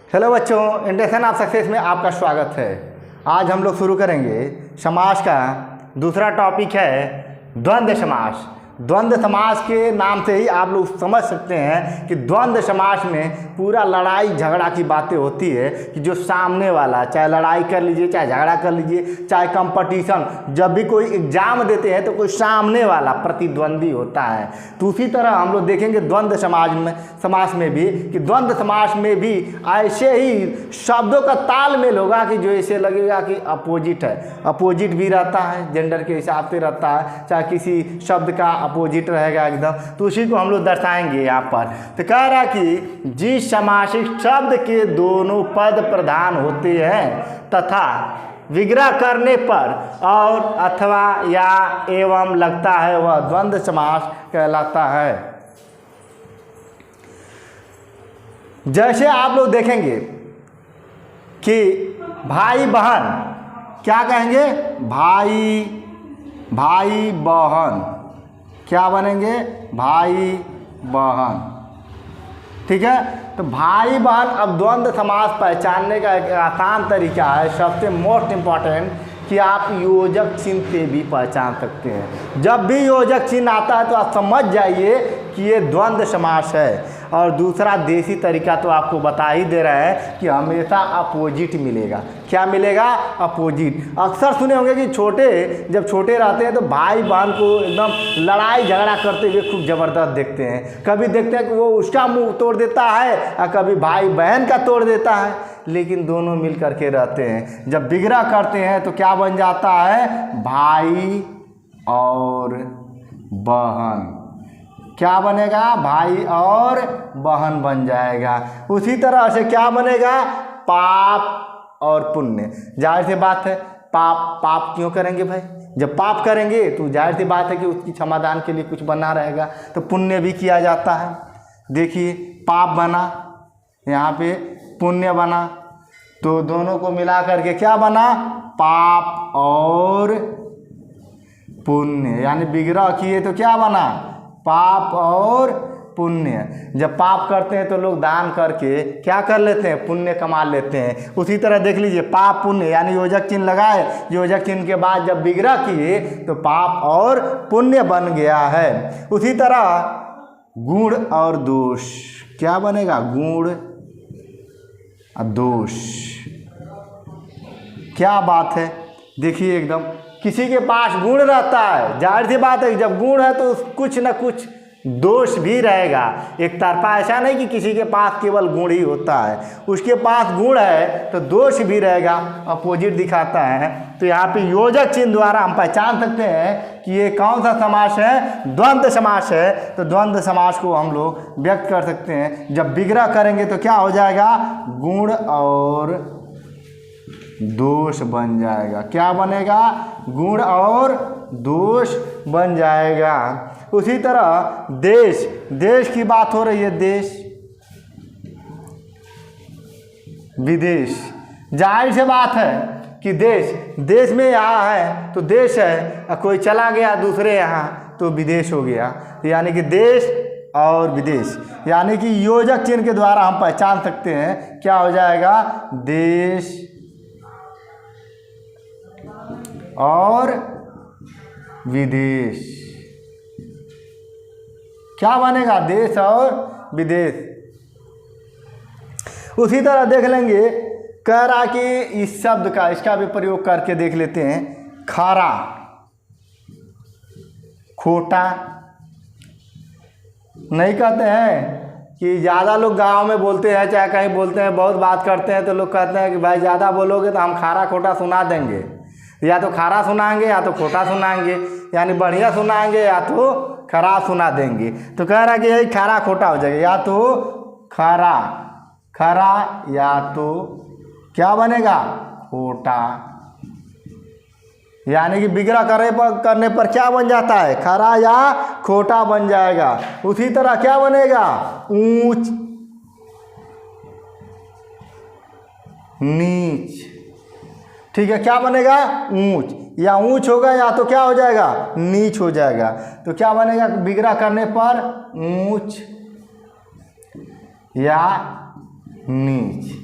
Hello बच्चों, intention of success में आपका स्वागत है। आज हम लोग शुरू करेंगे समास का दूसरा टॉपिक है द्वंद्व समास। द्वंद्व समास के नाम से ही आप लोग समझ सकते हैं कि द्वंद्व समास में पूरा लड़ाई झगड़ा की बातें होती है कि जो सामने वाला चाहे लड़ाई कर लीजिए, चाहे झगड़ा कर लीजिए, चाहे कंपटीशन, जब भी कोई एग्जाम देते हैं तो कोई सामने वाला प्रतिद्वंदी होता है। तो उसी तरह हम लोग देखेंगे द्वंद्व समास में भी कि द्वंद्व समास में भी ऐसे ही शब्दों का तालमेल होगा कि जो ऐसे लगेगा कि अपोजिट है। अपोजिट भी रहता है, जेंडर के हिसाब से रहता है, चाहे किसी शब्द का अपोजिट रहेगा एकदम, तो उसी को हम लोग दर्शाएंगे यहाँ पर। तो कह रहा कि जिस समासिक शब्द के दोनों पद प्रधान होते हैं तथा विग्रह करने पर और अथवा या एवं लगता है वह द्वंद्व समास कहलाता है। जैसे आप लोग देखेंगे कि भाई बहन, क्या कहेंगे? भाई बहन, क्या बनेंगे? भाई बहन। ठीक है, तो भाई बहन। अब द्वंद्व समास पहचानने का एक आसान तरीका है, सबसे मोस्ट इम्पॉर्टेंट, कि आप योजक चिन्ह से भी पहचान सकते हैं। जब भी योजक चिन्ह आता है तो आप समझ जाइए कि ये द्वंद्व समास है। और दूसरा देसी तरीका तो आपको बता ही दे रहे हैं कि हमेशा अपोजिट मिलेगा। क्या मिलेगा? अपोजिट। अक्सर सुने होंगे कि जब छोटे रहते हैं तो भाई बहन को एकदम लड़ाई झगड़ा करते हुए खूब ज़बरदस्त देखते हैं। कभी देखते हैं कि वो उसका मुंह तोड़ देता है और कभी भाई बहन का तोड़ देता है, लेकिन दोनों मिल करके रहते हैं। जब विग्रह करते हैं तो क्या बन जाता है? भाई और बहन। क्या बनेगा? भाई और बहन बन जाएगा। उसी तरह से क्या बनेगा? पाप और पुण्य। जाहिर सी बात है, पाप क्यों करेंगे भाई? जब पाप करेंगे तो जाहिर सी बात है कि उसकी क्षमादान के लिए कुछ बना रहेगा, तो पुण्य भी किया जाता है। देखिए, पाप बना, यहाँ पे पुण्य बना, तो दोनों को मिला करके क्या बना? पाप और पुण्य। यानी विग्रह किए तो क्या बना? पाप और पुण्य। जब पाप करते हैं तो लोग दान करके क्या कर लेते हैं? पुण्य कमा लेते हैं। उसी तरह देख लीजिए, पाप पुण्य, यानी योजक चिन्ह लगाए, योजक चिन्ह के बाद जब विग्रह किए तो पाप और पुण्य बन गया है। उसी तरह गुण और दोष, क्या बनेगा? गुण और दोष। क्या बात है, देखिए एकदम किसी के पास गुण रहता है, जाहिर सी बात है जब गुण है तो कुछ न कुछ दोष भी रहेगा। एक तरफा ऐसा नहीं कि किसी के पास केवल गुण ही होता है, उसके पास गुण है तो दोष भी रहेगा, अपोजिट दिखाता है। तो यहाँ पे योजक चिन्ह द्वारा हम पहचान सकते हैं कि ये कौन सा समास है? द्वंद्व समास है। तो द्वंद्व समास को हम लोग व्यक्त कर सकते हैं। जब विग्रह करेंगे तो क्या हो जाएगा? गुण और दोष बन जाएगा। क्या बनेगा? गुण और दोष बन जाएगा। उसी तरह देश की बात हो रही है, देश विदेश। जाहिर से बात है कि देश में यहाँ है तो देश है, और कोई चला गया दूसरे यहाँ तो विदेश हो गया। यानी कि देश और विदेश, यानी कि योजक चिन्ह के द्वारा हम पहचान सकते हैं। क्या हो जाएगा? देश और विदेश। क्या बनेगा? देश और विदेश। उसी तरह देख लेंगे, कह रहा कि इस शब्द का, इसका भी प्रयोग करके देख लेते हैं। खरा, खोटा। नहीं कहते हैं कि ज़्यादा लोग गांव में बोलते हैं, चाहे कहीं बोलते हैं, बहुत बात करते हैं, तो लोग कहते हैं कि भाई ज़्यादा बोलोगे तो हम खारा खोटा सुना देंगे। या तो खारा सुनाएंगे या तो खोटा सुनाएंगे, यानी बढ़िया सुनाएंगे या तो खराब सुना देंगे। तो कह रहा है कि यही खारा खोटा हो जाएगा, या तो खरा या तो क्या बनेगा? खोटा। यानी कि विग्रह करने पर क्या बन जाता है? खरा या खोटा बन जाएगा। उसी तरह क्या बनेगा? ऊंच नीच। ठीक है, क्या बनेगा? ऊंच। या ऊंच होगा या तो क्या हो जाएगा? नीच हो जाएगा। तो क्या बनेगा विग्रह करने पर? ऊंच या नीच।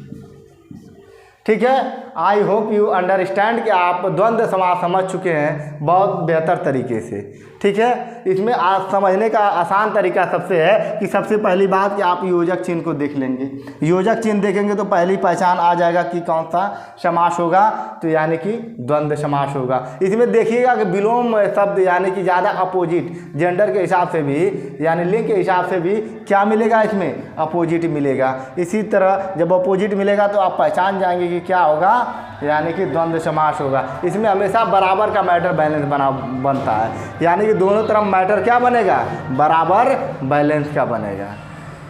ठीक है। आई होप यू अंडरस्टैंड कि आप द्वंद्व समास समझ चुके हैं बहुत बेहतर तरीके से। ठीक है, इसमें समझने का आसान तरीका सबसे है कि सबसे पहली बात कि आप योजक चिन्ह को देख लेंगे। योजक चिन्ह देखेंगे तो पहली पहचान आ जाएगा कि कौन सा समास होगा, तो यानी कि द्वंद्व समास होगा। इसमें देखिएगा कि विलोम शब्द यानी कि ज़्यादा अपोजिट जेंडर के हिसाब से भी यानी लिंग के हिसाब से भी क्या मिलेगा, इसमें अपोजिट मिलेगा। इसी तरह जब अपोजिट मिलेगा तो आप पहचान जाएंगे कि क्या होगा, यानी कि द्वंद्व समास होगा। इसमें हमेशा बराबर का मैटर बैलेंस बनता है, यानी कि दोनों तरफ मैटर क्या बनेगा, बराबर बैलेंस का बनेगा।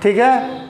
ठीक है।